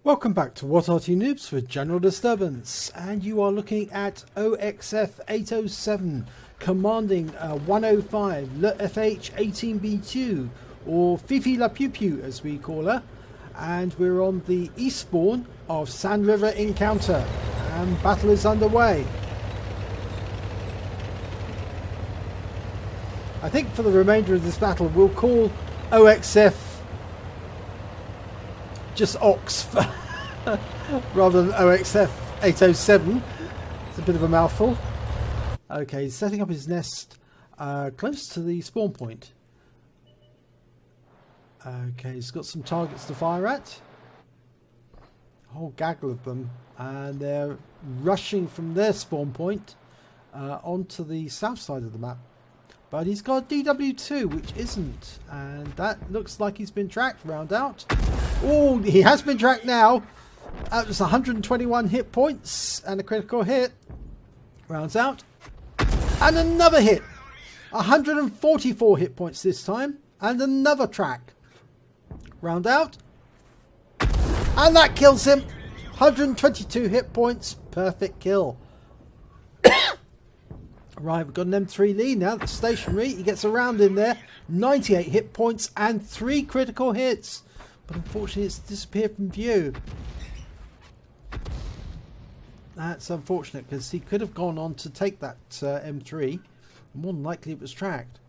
Welcome back to What Arty Noobs for General Disturbance, and you are looking at OXF807 commanding 105 leFH18B2, or Fifi La Pew Pew as we call her, and we're on the eastbourne of Sand River Encounter, and battle is underway. I think for the remainder of this battle we'll call OXF just Ox rather than OXF807. It's a bit of a mouthful. Okay, he's setting up his nest close to the spawn point. Okay, he's got some targets to fire at. A whole gaggle of them, and they're rushing from their spawn point onto the south side of the map. But he's got DW2, which isn't, and that looks like he's been tracked. Round out. Oh, he has been tracked now. That was 121 hit points and a critical hit. Rounds out. And another hit. 144 hit points this time. And another track. Round out. And that kills him. 122 hit points. Perfect kill. Right, we've got an M3 lead now. That's stationary. He gets around in there. 98 hit points and 3 critical hits. But unfortunately it's disappeared from view. That's unfortunate because he could have gone on to take that M3. More than likely it was tracked.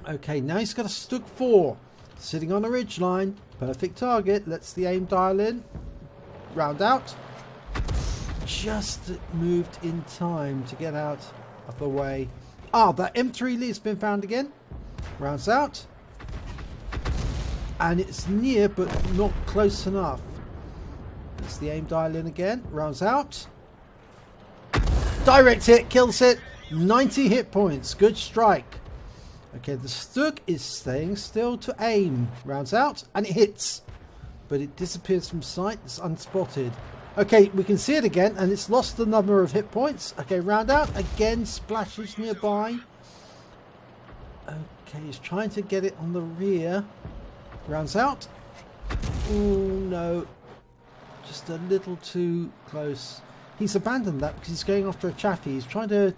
Okay, now he's got a Stug 4 sitting on a ridge line. Perfect target. Let's the aim dial in. Round out. Just moved in time to get out of the way. Ah, that M3 lead's been found again. Rounds out. And it's near but not close enough. Let's the aim dial in again. Rounds out. Direct hit, kills it. 90 hit points. Good strike. Okay, the Stug is staying still to aim. Rounds out and it hits. But it disappears from sight. It's unspotted. Okay, we can see it again, and it's lost the number of hit points. Okay, round out. Again, splashes nearby. Okay, he's trying to get it on the rear. Rounds out. Oh, no. Just a little too close. He's abandoned that because he's going after a Chaffee. He's trying to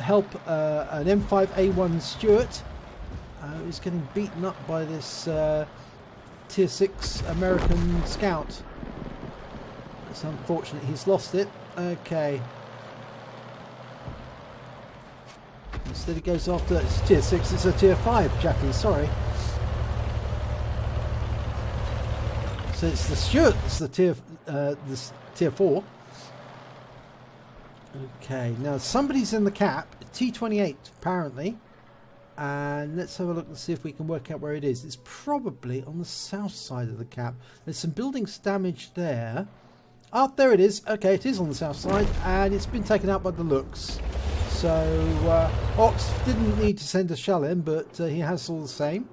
help an M5A1 Stuart. He's getting beaten up by this Tier 6 American Scout. It's unfortunate he's lost it. Okay. Instead he goes after, it's Tier 6, it's a Tier 5 Jackie, sorry. So it's the Stuart, it's the Tier 4. Okay, now somebody's in the cap, T28 apparently. And let's have a look and see if we can work out where it is. It's probably on the south side of the cap. There's some buildings damaged there. Oh, there it is. Okay, it is on the south side, and it's been taken out by the looks. So, Ox didn't need to send a shell in, but he has all the same.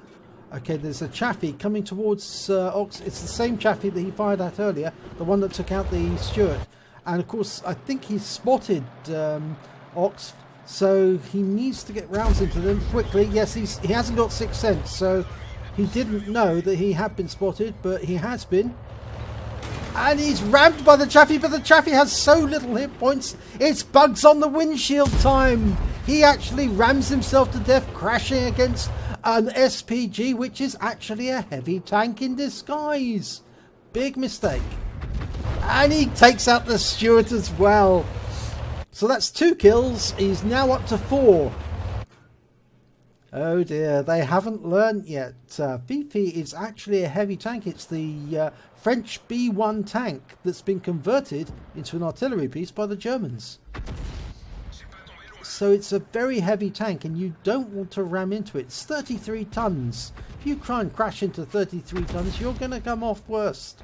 Okay, there's a Chaffee coming towards Ox. It's the same Chaffee that he fired at earlier, the one that took out the Stuart. And of course, I think he's spotted Ox, so he needs to get rounds into them quickly. Yes, he hasn't got 6th sense, so he didn't know that he had been spotted, but he has been. And he's rammed by the Chaffee, but the Chaffee has so little hit points. It's bugs on the windshield time. He actually rams himself to death, crashing against an SPG, which is actually a heavy tank in disguise. Big mistake. And he takes out the Stuart as well. So that's 2 kills. He's now up to 4. Oh dear, they haven't learnt yet. Fifi is actually a heavy tank. It's the French B1 tank that's been converted into an artillery piece by the Germans. So it's a very heavy tank, and you don't want to ram into it. It's 33 tons. If you try and crash into 33 tons, you're going to come off worst.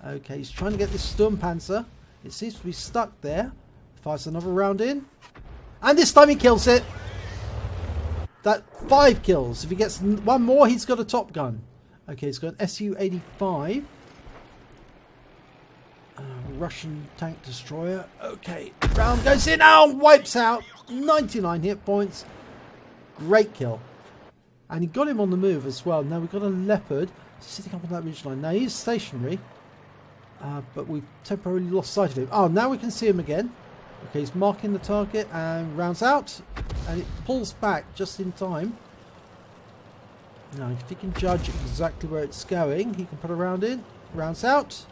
Okay, he's trying to get this Sturmpanzer. It seems to be stuck there. Fires another round in. And this time he kills it. That 5 kills. If he gets one more, he's got a Top Gun. Okay, he's got an Su-85. Russian tank destroyer. Okay, round goes in. Oh, wipes out. 99 hit points. Great kill. And he got him on the move as well. Now we've got a Leopard sitting up on that ridgeline. Now he's stationary. but we've temporarily lost sight of him. Oh, now we can see him again. Okay, he's marking the target and rounds out, and it pulls back just in time. Now, if he can judge exactly where it's going, he can put a round in. Rounds out.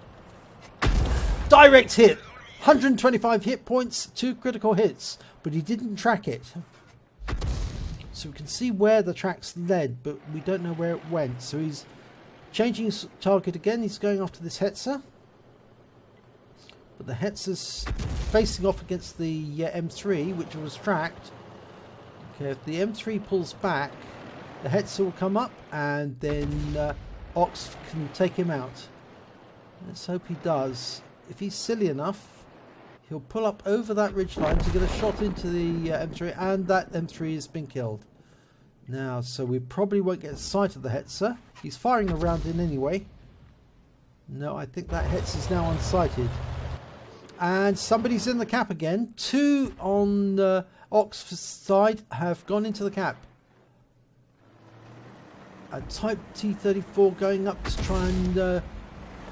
Direct hit! 125 hit points, 2 critical hits, but he didn't track it. So we can see where the tracks led, but we don't know where it went. So he's changing his target again. He's going after this Hetzer. But the Hetzer's facing off against the M3, which was tracked. Okay, if the M3 pulls back, the Hetzer will come up, and then Ox can take him out. Let's hope he does. If he's silly enough, he'll pull up over that ridgeline to get a shot into the M3, and that M3 has been killed. Now, so we probably won't get sight of the Hetzer. He's firing a round in anyway. No, I think that Hetzer's now unsighted. And somebody's in the cap again. 2 on the Ox's side have gone into the cap. A Type T34 going up to try and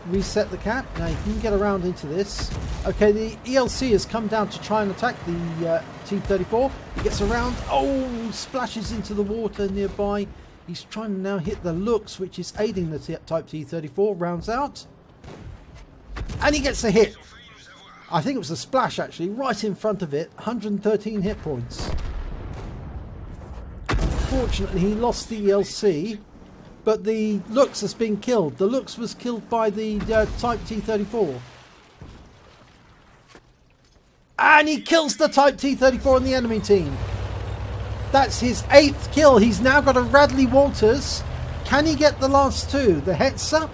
reset the cap. Now you can get around into this. Okay, the ELC has come down to try and attack the T34. He gets around. Oh, splashes into the water nearby. He's trying to now hit the looks, which is aiding the Type T34. Rounds out. And he gets a hit. I think it was a splash actually, right in front of it. 113 hit points. Unfortunately, he lost the ELC. But the Lux has been killed. The Lux was killed by the Type T34. And he kills the Type T34 on the enemy team. That's his 8th kill. He's now got a Radley Walters. Can he get the last 2? The Hetzer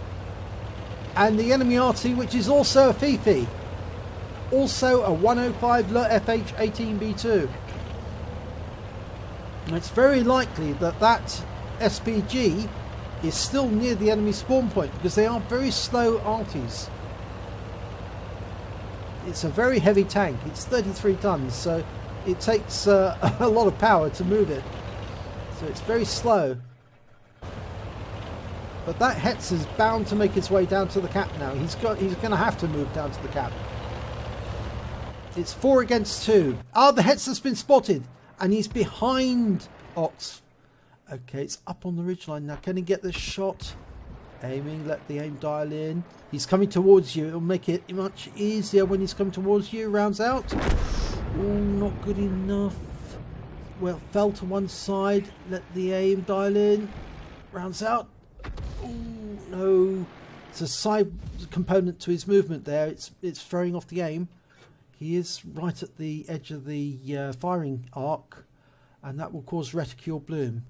and the enemy Arty, which is also a Fifi. Also a 105 leFH18B2. It's very likely that that SPG is still near the enemy spawn point, because they are very slow Arties. It's a very heavy tank. It's 33 tons, so it takes a lot of power to move it. So it's very slow. But that Hetzer's bound to make his way down to the cap now. He's going to have to move down to the cap. It's 4 against 2. Ah, the Hetzer's been spotted, and he's behind Ox. Okay, it's up on the ridgeline now. Can he get the shot? Aiming, let the aim dial in. He's coming towards you. It'll make it much easier when he's coming towards you. Rounds out. Oh, not good enough. Well, fell to one side. Let the aim dial in. Rounds out. Oh, no. It's a side component to his movement there. It's throwing off the aim. He is right at the edge of the firing arc, and that will cause reticule bloom.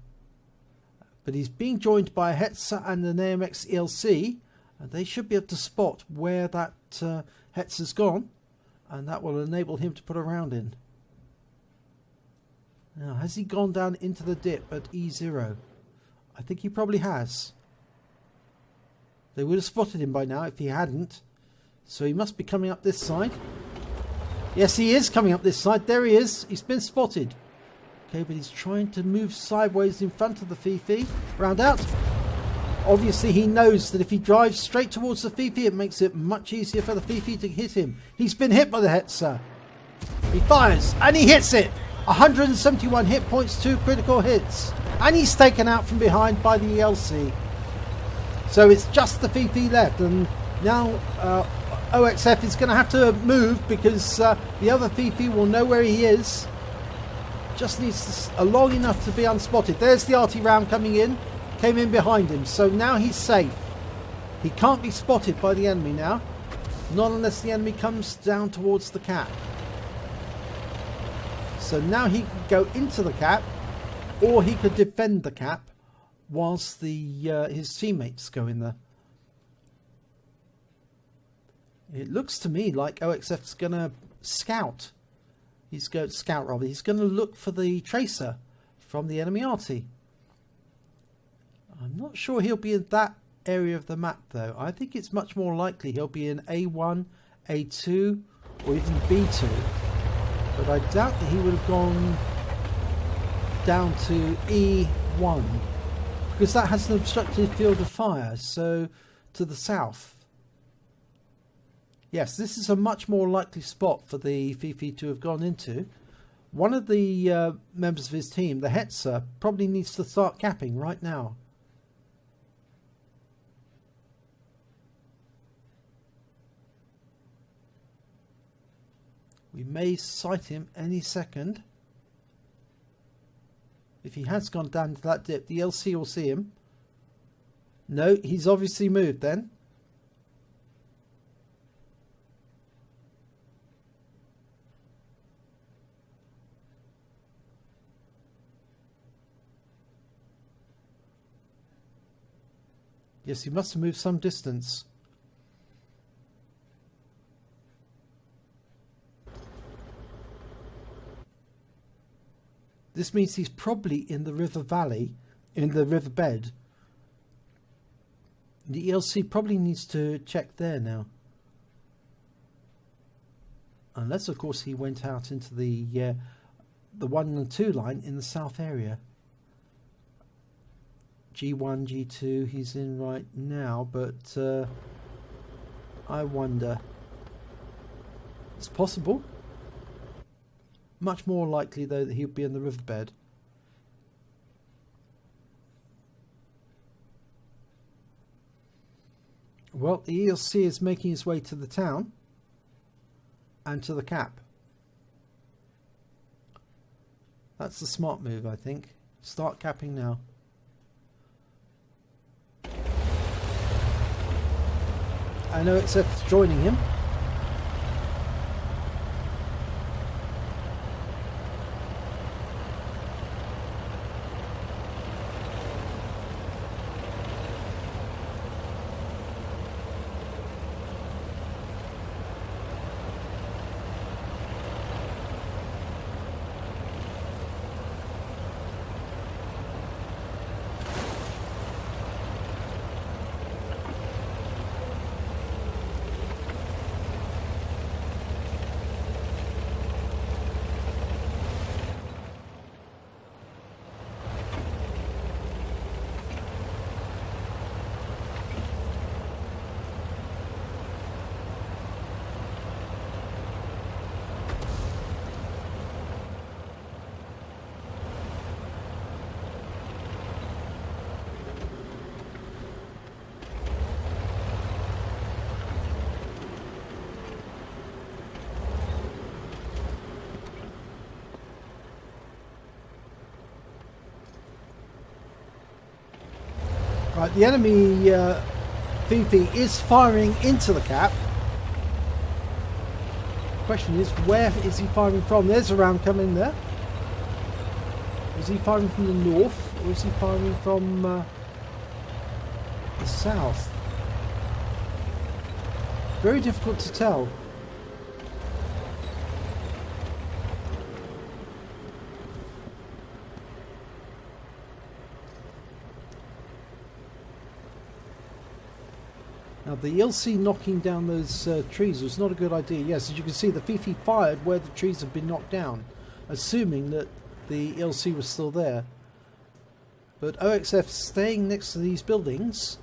But he's being joined by a Hetzer and an AMX ELC, and they should be able to spot where that Hetzer's gone, and that will enable him to put a round in. Now, has he gone down into the dip at E0? I think he probably has. They would have spotted him by now if he hadn't. So he must be coming up this side. Yes, he is coming up this side. There he is. He's been spotted. Okay, but he's trying to move sideways in front of the Fifi. Round out. Obviously, he knows that if he drives straight towards the Fifi, it makes it much easier for the Fifi to hit him. He's been hit by the Hetzer. He fires, and he hits it. 171 hit points, 2 critical hits. And he's taken out from behind by the ELC. So it's just the Fifi left, and now OXF is going to have to move, because the other Fifi will know where he is. Just needs long enough to be unspotted. There's the Arty round coming in. Came in behind him. So now he's safe. He can't be spotted by the enemy now. Not unless the enemy comes down towards the cap. So now he could go into the cap, or he could defend the cap whilst his teammates go in there. It looks to me like OXF's going to scout. He's going to look for the tracer from the enemy Arty. I'm not sure he'll be in that area of the map though. I think it's much more likely he'll be in A1, A2 or even B2. But I doubt that he would have gone down to E1, because that has an obstructed field of fire, so to the south. Yes, this is a much more likely spot for the Fifi to have gone into. One of the members of his team, the Hetzer, probably needs to start capping right now. We may sight him any second. If he has gone down to that dip, the LC will see him. No, he's obviously moved then. Yes, he must have moved some distance. This means he's probably in the river valley, in the river bed. The ELC probably needs to check there now. Unless, of course, he went out into the 1 and 2 line in the south area. G1, G2 he's in right now, but I wonder. It's possible. Much more likely, though, that he'll be in the riverbed. Well, the ELC is making his way to the town and to the cap. That's the smart move, I think. Start capping now. I know it's joining him. Right, the enemy Fifi is firing into the cap. Question is, where is he firing from? There's a round coming there. Is he firing from the north, or is he firing from the south? Very difficult to tell. Now, the ELC knocking down those trees was not a good idea. Yes, as you can see, the Fifi fired where the trees have been knocked down, assuming that the ELC was still there. But OXF staying next to these buildings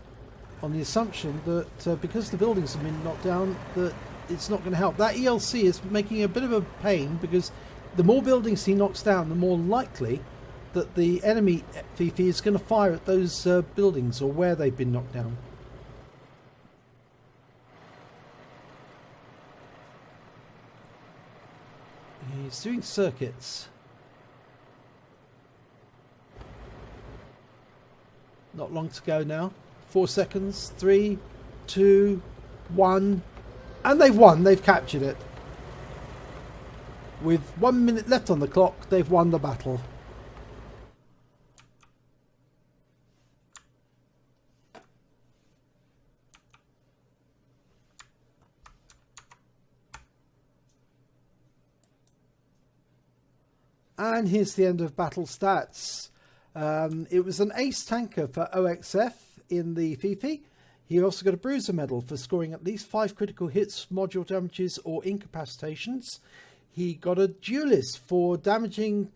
on the assumption that because the buildings have been knocked down, that it's not going to help. That ELC is making a bit of a pain because the more buildings he knocks down, the more likely that the enemy Fifi is going to fire at those buildings or where they've been knocked down. He's doing circuits. Not long to go now. 4 seconds. 3, 2, 1. And they've won. They've captured it. With 1 minute left on the clock, they've won the battle. And here's the end of battle stats. It was an ace tanker for OXF in the Fifi. He also got a bruiser medal for scoring at least 5 critical hits, module damages or incapacitations. He got a duelist for damaging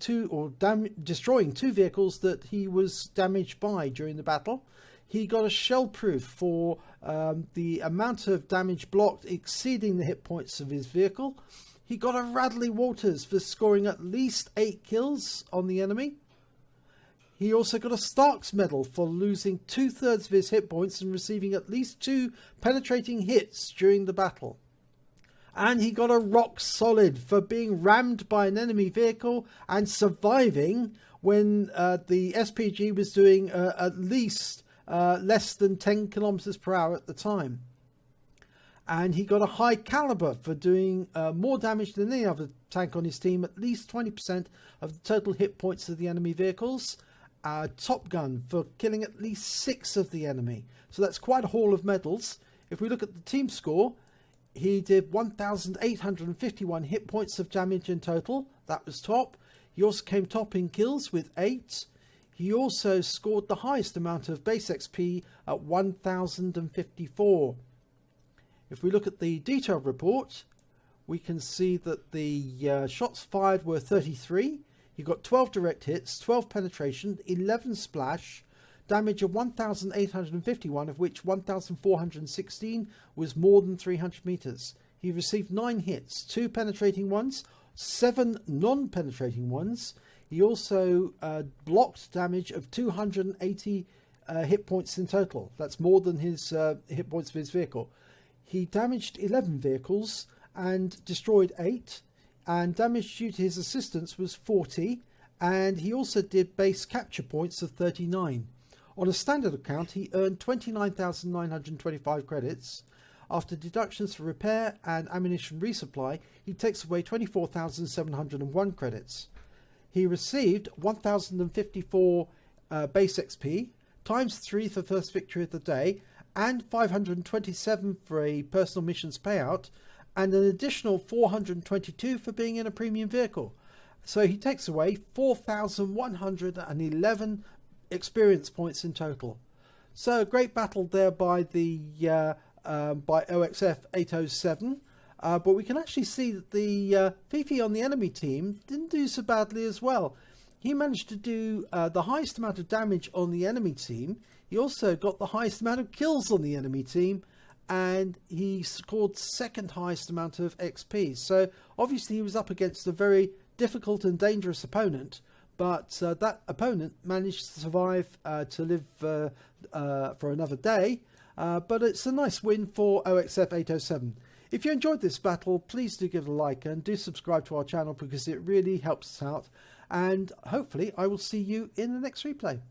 destroying 2 vehicles that he was damaged by during the battle. He got a shell proof for the amount of damage blocked exceeding the hit points of his vehicle. He got a Radley Walters for scoring at least 8 kills on the enemy. He also got a Stark's Medal for losing 2/3 of his hit points and receiving at least 2 penetrating hits during the battle. And he got a Rock Solid for being rammed by an enemy vehicle and surviving when the SPG was doing at least less than 10 kilometers per hour at the time. And he got a High Caliber for doing more damage than any other tank on his team, at least 20% of the total hit points of the enemy vehicles. Top Gun for killing at least 6 of the enemy. So that's quite a haul of medals. If we look at the team score, he did 1,851 hit points of damage in total. That was top. He also came top in kills with 8. He also scored the highest amount of base XP at 1,054. If we look at the detailed report, we can see that the shots fired were 33. He got 12 direct hits, 12 penetration, 11 splash, damage of 1,851, of which 1,416 was more than 300 meters. He received 9 hits, 2 penetrating ones, 7 non-penetrating ones. He also blocked damage of 280 hit points in total. That's more than his hit points of his vehicle. He damaged 11 vehicles and destroyed 8. And damage due to his assistance was 40, and he also did base capture points of 39. On a standard account, he earned 29,925 credits. After deductions for repair and ammunition resupply, he takes away 24,701 credits. He received 1,054 base XP, times 3 for first victory of the day, and 527 for a personal missions payout, and an additional 422 for being in a premium vehicle. So he takes away 4,111 experience points in total. So a great battle there by the by OXF18B2. But we can actually see that the Fifi on the enemy team didn't do so badly as well. He managed to do the highest amount of damage on the enemy team. He also got the highest amount of kills on the enemy team, and he scored second highest amount of XP. So obviously he was up against a very difficult and dangerous opponent, but that opponent managed to survive to live for another day. But it's a nice win for OXF18B2. If you enjoyed this battle, please do give it a like and do subscribe to our channel because it really helps us out. And hopefully I will see you in the next replay.